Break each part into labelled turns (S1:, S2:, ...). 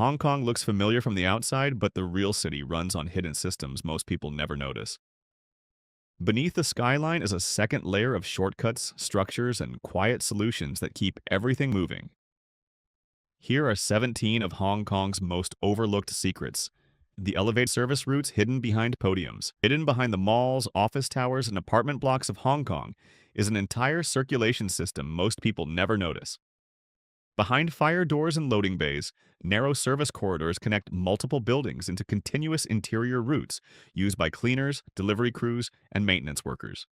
S1: Hong Kong looks familiar from the outside, but the real city runs on hidden systems most people never notice. Beneath the skyline is a second layer of shortcuts, structures, and quiet solutions that keep everything moving. Here are 17 of Hong Kong's most overlooked secrets. The elevated service routes hidden behind podiums. Hidden behind the malls, office towers, and apartment blocks of Hong Kong is an entire circulation system most people never notice. Behind fire doors and loading bays, narrow service corridors connect multiple buildings into continuous interior routes used by cleaners, delivery crews, and maintenance workers.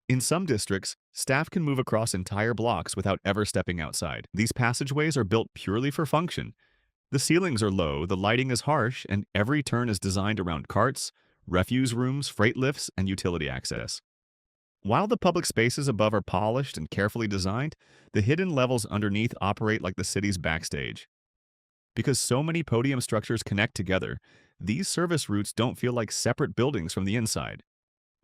S1: In some districts, staff can move across entire blocks without ever stepping outside. These passageways are built purely for function. The ceilings are low, the lighting is harsh, and every turn is designed around carts, refuse rooms, freight lifts, and utility access. While the public spaces above are polished and carefully designed, the hidden levels underneath operate like the city's backstage. Because so many podium structures connect together, these service routes don't feel like separate buildings from the inside.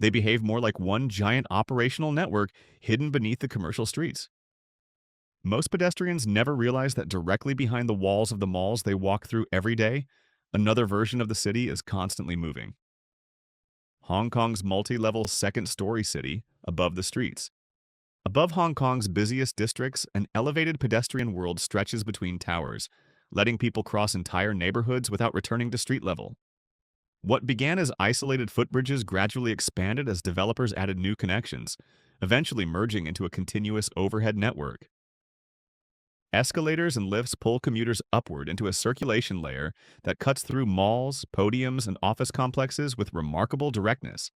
S1: They behave more like one giant operational network hidden beneath the commercial streets. Most pedestrians never realize that directly behind the walls of the malls they walk through every day, another version of the city is constantly moving. Hong Kong's multi-level second-story city above the streets. Above Hong Kong's busiest districts, an elevated pedestrian world stretches between towers, letting people cross entire neighborhoods without returning to street level. What began as isolated footbridges gradually expanded as developers added new connections, eventually merging into a continuous overhead network. Escalators and lifts pull commuters upward into a circulation layer that cuts through malls, podiums, and office complexes with remarkable directness.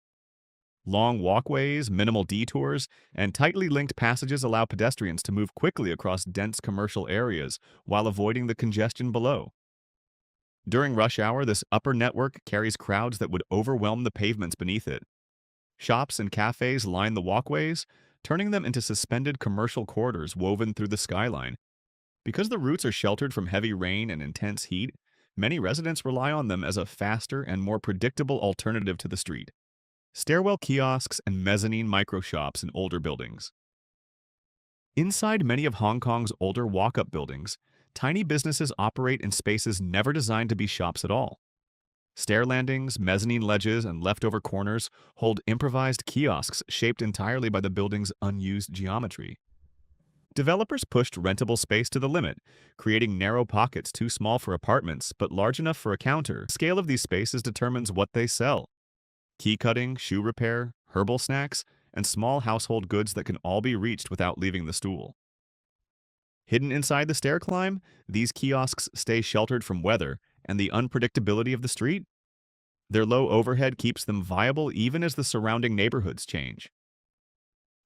S1: Long walkways, minimal detours, and tightly linked passages allow pedestrians to move quickly across dense commercial areas while avoiding the congestion below. During rush hour, this upper network carries crowds that would overwhelm the pavements beneath it. Shops and cafes line the walkways, turning them into suspended commercial corridors woven through the skyline. Because the routes are sheltered from heavy rain and intense heat, many residents rely on them as a faster and more predictable alternative to the street. Stairwell kiosks and mezzanine micro shops in older buildings. Inside many of Hong Kong's older walk-up buildings, tiny businesses operate in spaces never designed to be shops at all. Stair landings, mezzanine ledges, and leftover corners hold improvised kiosks shaped entirely by the building's unused geometry. Developers pushed rentable space to the limit, creating narrow pockets too small for apartments but large enough for a counter. The scale of these spaces determines what they sell. Key cutting, shoe repair, herbal snacks, and small household goods that can all be reached without leaving the stool. Hidden inside the stair climb, these kiosks stay sheltered from weather and the unpredictability of the street. Their low overhead keeps them viable even as the surrounding neighborhoods change.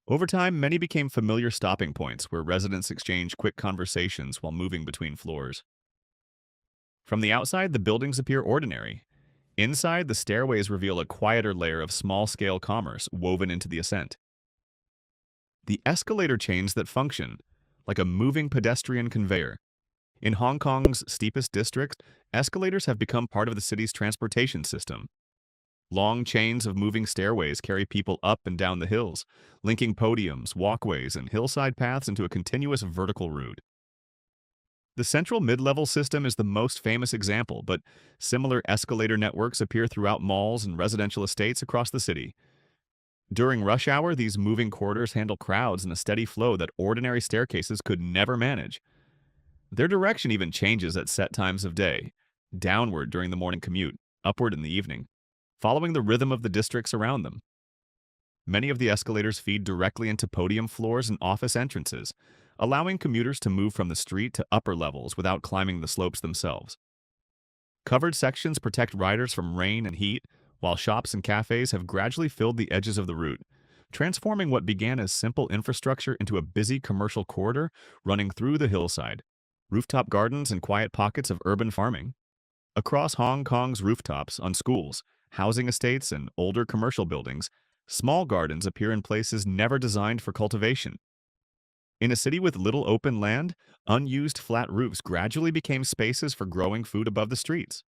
S1: Over time, many became familiar stopping points where residents exchange quick conversations while moving between floors. From the outside, the buildings appear ordinary. Inside, the stairways reveal a quieter layer of small-scale commerce woven into the ascent. The escalator chains that function, like a moving pedestrian conveyor. In Hong Kong's steepest district, escalators have become part of the city's transportation system. Long chains of moving stairways carry people up and down the hills, linking podiums, walkways, and hillside paths into a continuous vertical route. The central mid-level system is the most famous example, but similar escalator networks appear throughout malls and residential estates across the city. During rush hour, these moving corridors handle crowds in a steady flow that ordinary staircases could never manage. Their direction even changes at set times of day, downward during the morning commute, upward in the evening, following the rhythm of the districts around them. Many of the escalators feed directly into podium floors and office entrances, allowing commuters to move from the street to upper levels without climbing the slopes themselves. Covered sections protect riders from rain and heat, while shops and cafes have gradually filled the edges of the route, transforming what began as simple infrastructure into a busy commercial corridor running through the hillside. Rooftop gardens and quiet pockets of urban farming. Across Hong Kong's rooftops, on schools, housing estates, and older commercial buildings, small gardens appear in places never designed for cultivation. In a city with little open land, unused flat roofs gradually became spaces for growing food above the streets.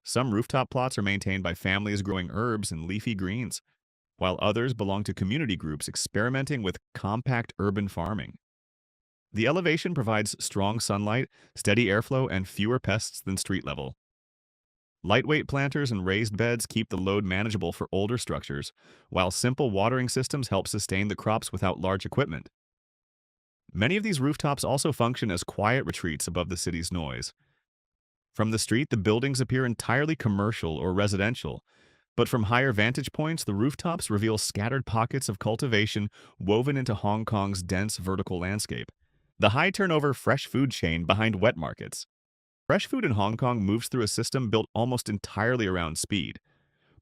S1: Some rooftop plots are maintained by families growing herbs and leafy greens, while others belong to community groups experimenting with compact urban farming. The elevation provides strong sunlight, steady airflow, and fewer pests than street level. Lightweight planters and raised beds keep the load manageable for older structures, while simple watering systems help sustain the crops without large equipment. Many of these rooftops also function as quiet retreats above the city's noise. From the street, the buildings appear entirely commercial or residential, but from higher vantage points, the rooftops reveal scattered pockets of cultivation woven into Hong Kong's dense vertical landscape. The high turnover fresh food chain behind wet markets. Fresh food in Hong Kong moves through a system built almost entirely around speed.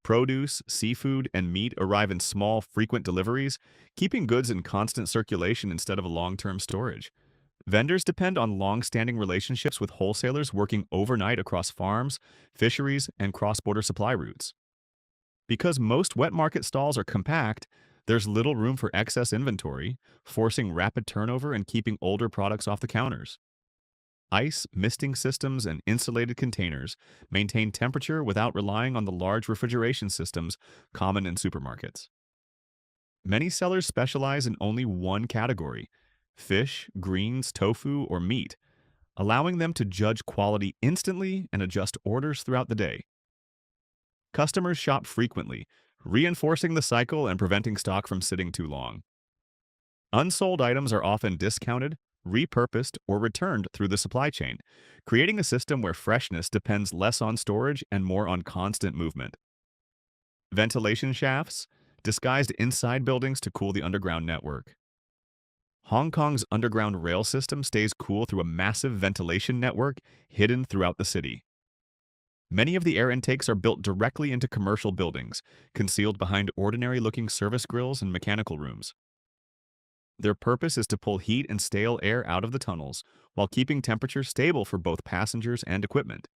S1: Produce, seafood, and meat arrive in small, frequent deliveries, keeping goods in constant circulation instead of long-term storage. Vendors depend on long-standing relationships with wholesalers working overnight across farms, fisheries, and cross-border supply routes. Because most wet market stalls are compact, there's little room for excess inventory, forcing rapid turnover and keeping older products off the counters. Ice, misting systems, and insulated containers maintain temperature without relying on the large refrigeration systems common in supermarkets. Many sellers specialize in only one category: fish, greens, tofu, or meat, allowing them to judge quality instantly and adjust orders throughout the day. Customers shop frequently, reinforcing the cycle and preventing stock from sitting too long. Unsold items are often discounted, repurposed, or returned through the supply chain, creating a system where freshness depends less on storage and more on constant movement. Ventilation shafts, disguised inside buildings to cool the underground network. Hong Kong's underground rail system stays cool through a massive ventilation network hidden throughout the city. Many of the air intakes are built directly into commercial buildings, concealed behind ordinary-looking service grills and mechanical rooms. Their purpose is to pull heat and stale air out of the tunnels while keeping temperature stable for both passengers and equipment.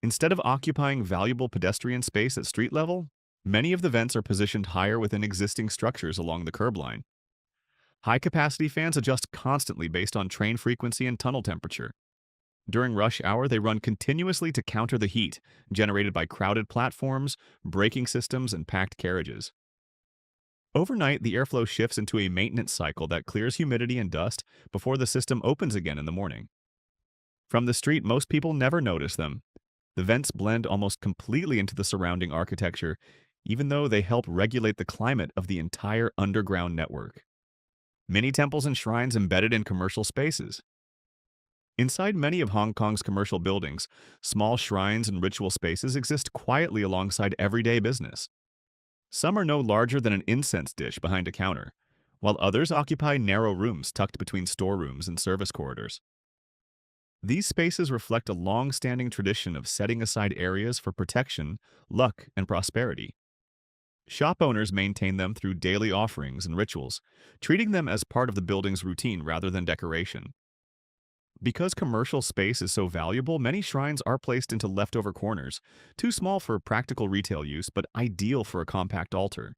S1: Instead of occupying valuable pedestrian space at street level, many of the vents are positioned higher within existing structures along the curb line. High-capacity fans adjust constantly based on train frequency and tunnel temperature. During rush hour, they run continuously to counter the heat generated by crowded platforms, braking systems, and packed carriages. Overnight, the airflow shifts into a maintenance cycle that clears humidity and dust before the system opens again in the morning. From the street, most people never notice them. The vents blend almost completely into the surrounding architecture, even though they help regulate the climate of the entire underground network. Many temples and shrines embedded in commercial spaces. Inside many of Hong Kong's commercial buildings, small shrines and ritual spaces exist quietly alongside everyday business. Some are no larger than an incense dish behind a counter, while others occupy narrow rooms tucked between storerooms and service corridors. These spaces reflect a long-standing tradition of setting aside areas for protection, luck, and prosperity. Shop owners maintain them through daily offerings and rituals, treating them as part of the building's routine rather than decoration. Because commercial space is so valuable, many shrines are placed into leftover corners, too small for practical retail use but ideal for a compact altar.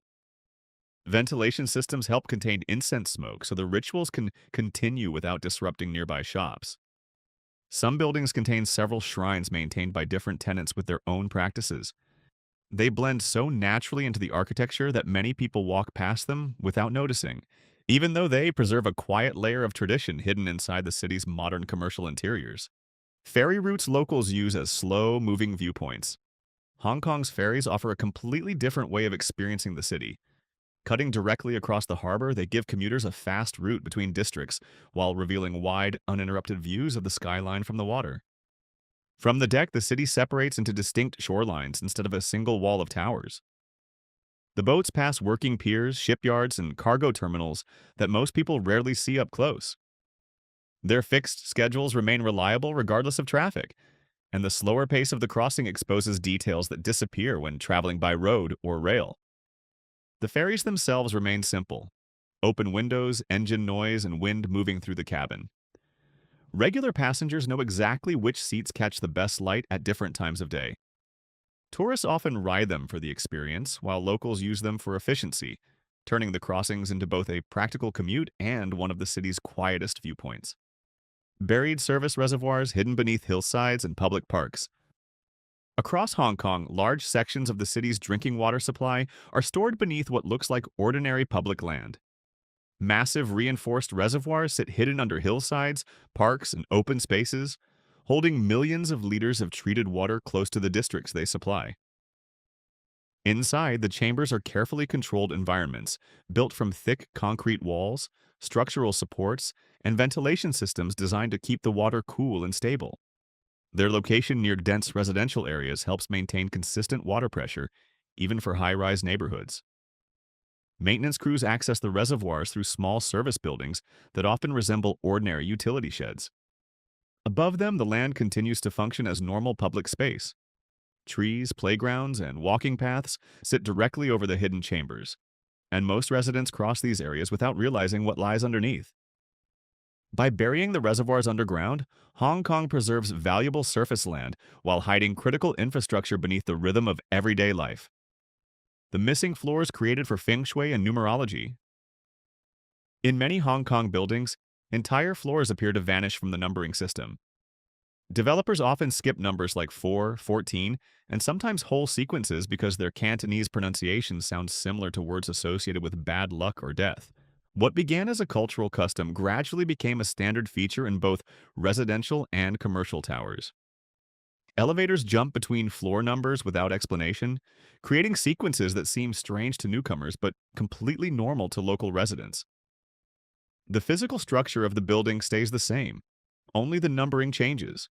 S1: Ventilation systems help contain incense smoke so the rituals can continue without disrupting nearby shops. Some buildings contain several shrines maintained by different tenants with their own practices. They blend so naturally into the architecture that many people walk past them without noticing, even though they preserve a quiet layer of tradition hidden inside the city's modern commercial interiors. Ferry routes locals use as slow-moving viewpoints. Hong Kong's ferries offer a completely different way of experiencing the city. Cutting directly across the harbor, they give commuters a fast route between districts while revealing wide, uninterrupted views of the skyline from the water. From the deck, the city separates into distinct shorelines instead of a single wall of towers. The boats pass working piers, shipyards, and cargo terminals that most people rarely see up close. Their fixed schedules remain reliable regardless of traffic, and the slower pace of the crossing exposes details that disappear when traveling by road or rail. The ferries themselves remain simple: open windows, engine noise, and wind moving through the cabin. Regular passengers know exactly which seats catch the best light at different times of day. Tourists often ride them for the experience, while locals use them for efficiency, turning the crossings into both a practical commute and one of the city's quietest viewpoints. Buried service reservoirs hidden beneath hillsides and public parks. Across Hong Kong, large sections of the city's drinking water supply are stored beneath what looks like ordinary public land. Massive reinforced reservoirs sit hidden under hillsides, parks, and open spaces, holding millions of liters of treated water close to the districts they supply. Inside, the chambers are carefully controlled environments built from thick concrete walls, structural supports, and ventilation systems designed to keep the water cool and stable. Their location near dense residential areas helps maintain consistent water pressure, even for high-rise neighborhoods. Maintenance crews access the reservoirs through small service buildings that often resemble ordinary utility sheds. Above them, the land continues to function as normal public space. Trees, playgrounds, and walking paths sit directly over the hidden chambers, and most residents cross these areas without realizing what lies underneath. By burying the reservoirs underground, Hong Kong preserves valuable surface land while hiding critical infrastructure beneath the rhythm of everyday life. The missing floors created for feng shui and numerology. In many Hong Kong buildings, entire floors appear to vanish from the numbering system. Developers often skip numbers like 4, 14, and sometimes whole sequences because their Cantonese pronunciation sounds similar to words associated with bad luck or death. What began as a cultural custom gradually became a standard feature in both residential and commercial towers. Elevators jump between floor numbers without explanation, creating sequences that seem strange to newcomers but completely normal to local residents. The physical structure of the building stays the same, only the numbering changes.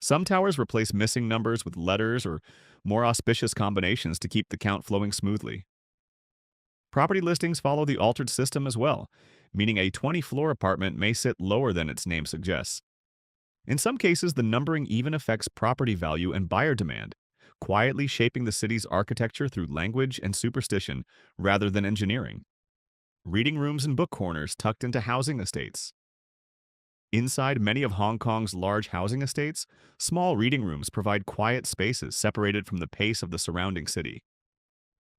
S1: Some towers replace missing numbers with letters or more auspicious combinations to keep the count flowing smoothly. Property listings follow the altered system as well, meaning a 20-floor apartment may sit lower than its name suggests. In some cases, the numbering even affects property value and buyer demand, quietly shaping the city's architecture through language and superstition rather than engineering. Reading rooms and book corners tucked into housing estates. Inside many of Hong Kong's large housing estates, small reading rooms provide quiet spaces separated from the pace of the surrounding city.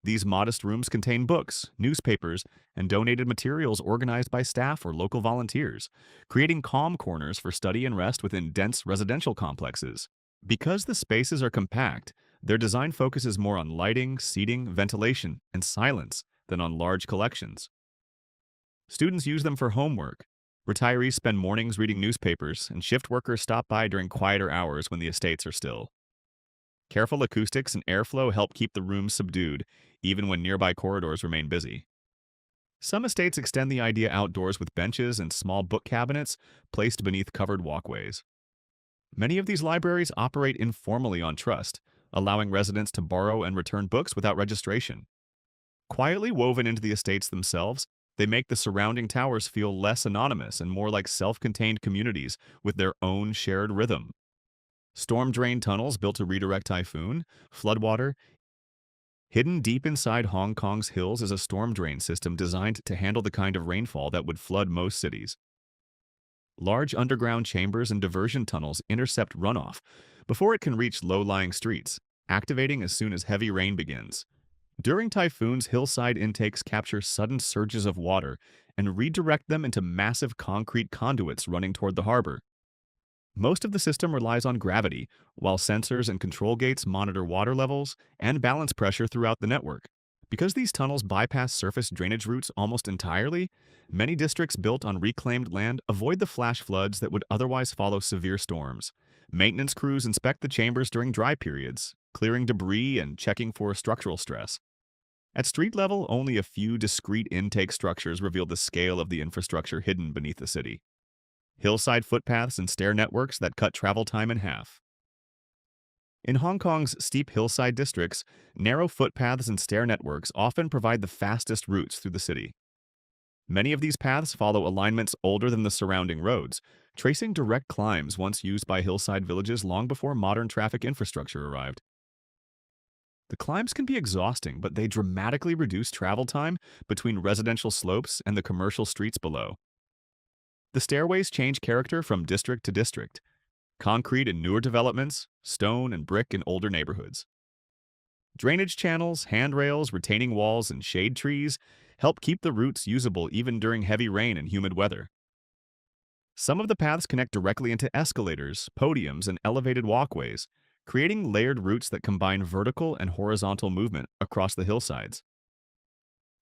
S1: These modest rooms contain books, newspapers, and donated materials organized by staff or local volunteers, creating calm corners for study and rest within dense residential complexes. Because the spaces are compact, their design focuses more on lighting, seating, ventilation, and silence than on large collections. Students use them for homework. Retirees spend mornings reading newspapers, and shift workers stop by during quieter hours when the estates are still. Careful acoustics and airflow help keep the rooms subdued, even when nearby corridors remain busy. Some estates extend the idea outdoors with benches and small book cabinets placed beneath covered walkways. Many of these libraries operate informally on trust, allowing residents to borrow and return books without registration. Quietly woven into the estates themselves, they make the surrounding towers feel less anonymous and more like self-contained communities with their own shared rhythm. Storm drain tunnels built to redirect typhoon, floodwater. Hidden deep inside Hong Kong's hills is a storm drain system designed to handle the kind of rainfall that would flood most cities. Large underground chambers and diversion tunnels intercept runoff before it can reach low-lying streets, activating as soon as heavy rain begins. During typhoons, hillside intakes capture sudden surges of water and redirect them into massive concrete conduits running toward the harbor. Most of the system relies on gravity, while sensors and control gates monitor water levels and balance pressure throughout the network. Because these tunnels bypass surface drainage routes almost entirely, many districts built on reclaimed land avoid the flash floods that would otherwise follow severe storms. Maintenance crews inspect the chambers during dry periods, clearing debris and checking for structural stress. At street level, only a few discrete intake structures reveal the scale of the infrastructure hidden beneath the city. Hillside footpaths and stair networks that cut travel time in half. In Hong Kong's steep hillside districts, narrow footpaths and stair networks often provide the fastest routes through the city. Many of these paths follow alignments older than the surrounding roads, tracing direct climbs once used by hillside villages long before modern traffic infrastructure arrived. The climbs can be exhausting, but they dramatically reduce travel time between residential slopes and the commercial streets below. The stairways change character from district to district. Concrete in newer developments, stone and brick in older neighborhoods. Drainage channels, handrails, retaining walls, and shade trees help keep the routes usable even during heavy rain and humid weather. Some of the paths connect directly into escalators, podiums, and elevated walkways, creating layered routes that combine vertical and horizontal movement across the hillsides.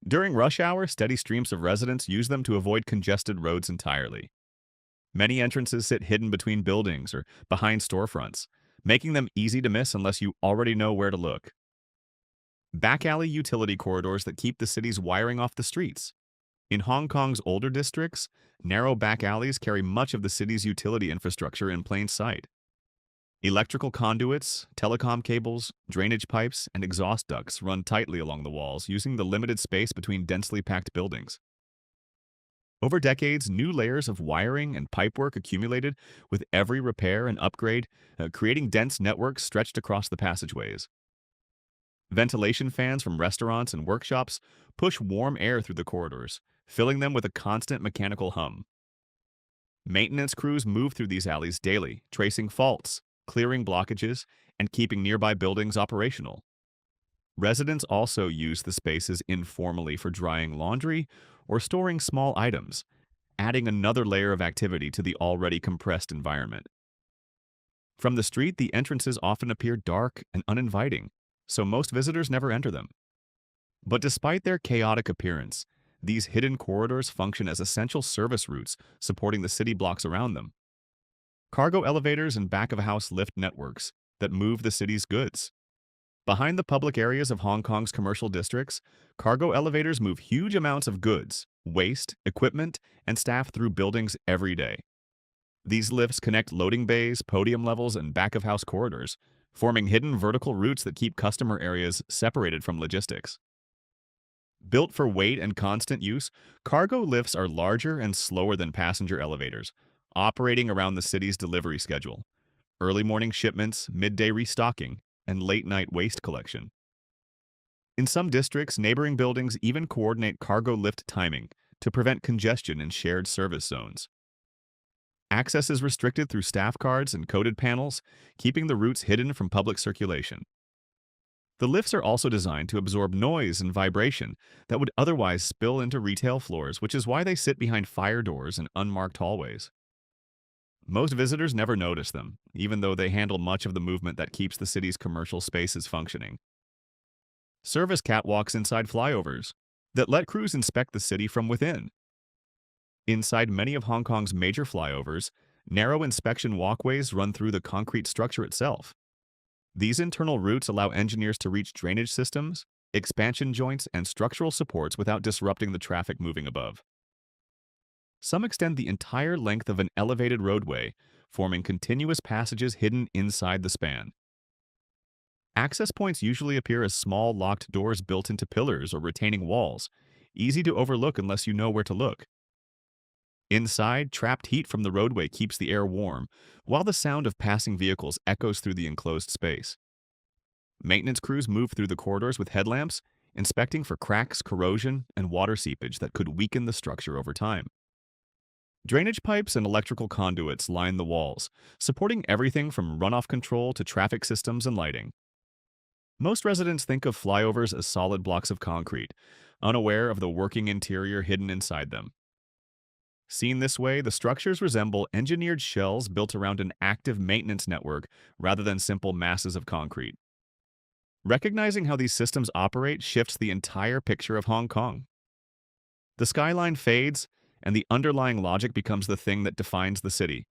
S1: During rush hour, steady streams of residents use them to avoid congested roads entirely. Many entrances sit hidden between buildings or behind storefronts, making them easy to miss unless you already know where to look. Back alley utility corridors that keep the city's wiring off the streets. In Hong Kong's older districts, narrow back alleys carry much of the city's utility infrastructure in plain sight. Electrical conduits, telecom cables, drainage pipes, and exhaust ducts run tightly along the walls using the limited space between densely packed buildings. Over decades, new layers of wiring and pipework accumulated with every repair and upgrade, creating dense networks stretched across the passageways. Ventilation fans from restaurants and workshops push warm air through the corridors, filling them with a constant mechanical hum. Maintenance crews move through these alleys daily, tracing faults, clearing blockages, and keeping nearby buildings operational. Residents also use the spaces informally for drying laundry or storing small items, adding another layer of activity to the already compressed environment. From the street, the entrances often appear dark and uninviting, so most visitors never enter them. But despite their chaotic appearance, these hidden corridors function as essential service routes supporting the city blocks around them. Cargo elevators and back-of-house lift networks that move the city's goods. Behind the public areas of Hong Kong's commercial districts, cargo elevators move huge amounts of goods, waste, equipment, and staff through buildings every day. These lifts connect loading bays, podium levels, and back-of-house corridors, forming hidden vertical routes that keep customer areas separated from logistics. Built for weight and constant use, cargo lifts are larger and slower than passenger elevators, operating around the city's delivery schedule: early morning shipments, midday restocking, and late-night waste collection. In some districts, neighboring buildings even coordinate cargo lift timing to prevent congestion in shared service zones. Access is restricted through staff cards and coded panels, keeping the routes hidden from public circulation. The lifts are also designed to absorb noise and vibration that would otherwise spill into retail floors, which is why they sit behind fire doors and unmarked hallways. Most visitors never notice them, even though they handle much of the movement that keeps the city's commercial spaces functioning. Service catwalks inside flyovers that let crews inspect the city from within. Inside many of Hong Kong's major flyovers, narrow inspection walkways run through the concrete structure itself. These internal routes allow engineers to reach drainage systems, expansion joints, and structural supports without disrupting the traffic moving above. Some extend the entire length of an elevated roadway, forming continuous passages hidden inside the span. Access points usually appear as small locked doors built into pillars or retaining walls, easy to overlook unless you know where to look. Inside, trapped heat from the roadway keeps the air warm, while the sound of passing vehicles echoes through the enclosed space. Maintenance crews move through the corridors with headlamps, inspecting for cracks, corrosion, and water seepage that could weaken the structure over time. Drainage pipes and electrical conduits line the walls, supporting everything from runoff control to traffic systems and lighting. Most residents think of flyovers as solid blocks of concrete, unaware of the working interior hidden inside them. Seen this way, the structures resemble engineered shells built around an active maintenance network rather than simple masses of concrete. Recognizing how these systems operate shifts the entire picture of Hong Kong. The skyline fades, and the underlying logic becomes the thing that defines the city.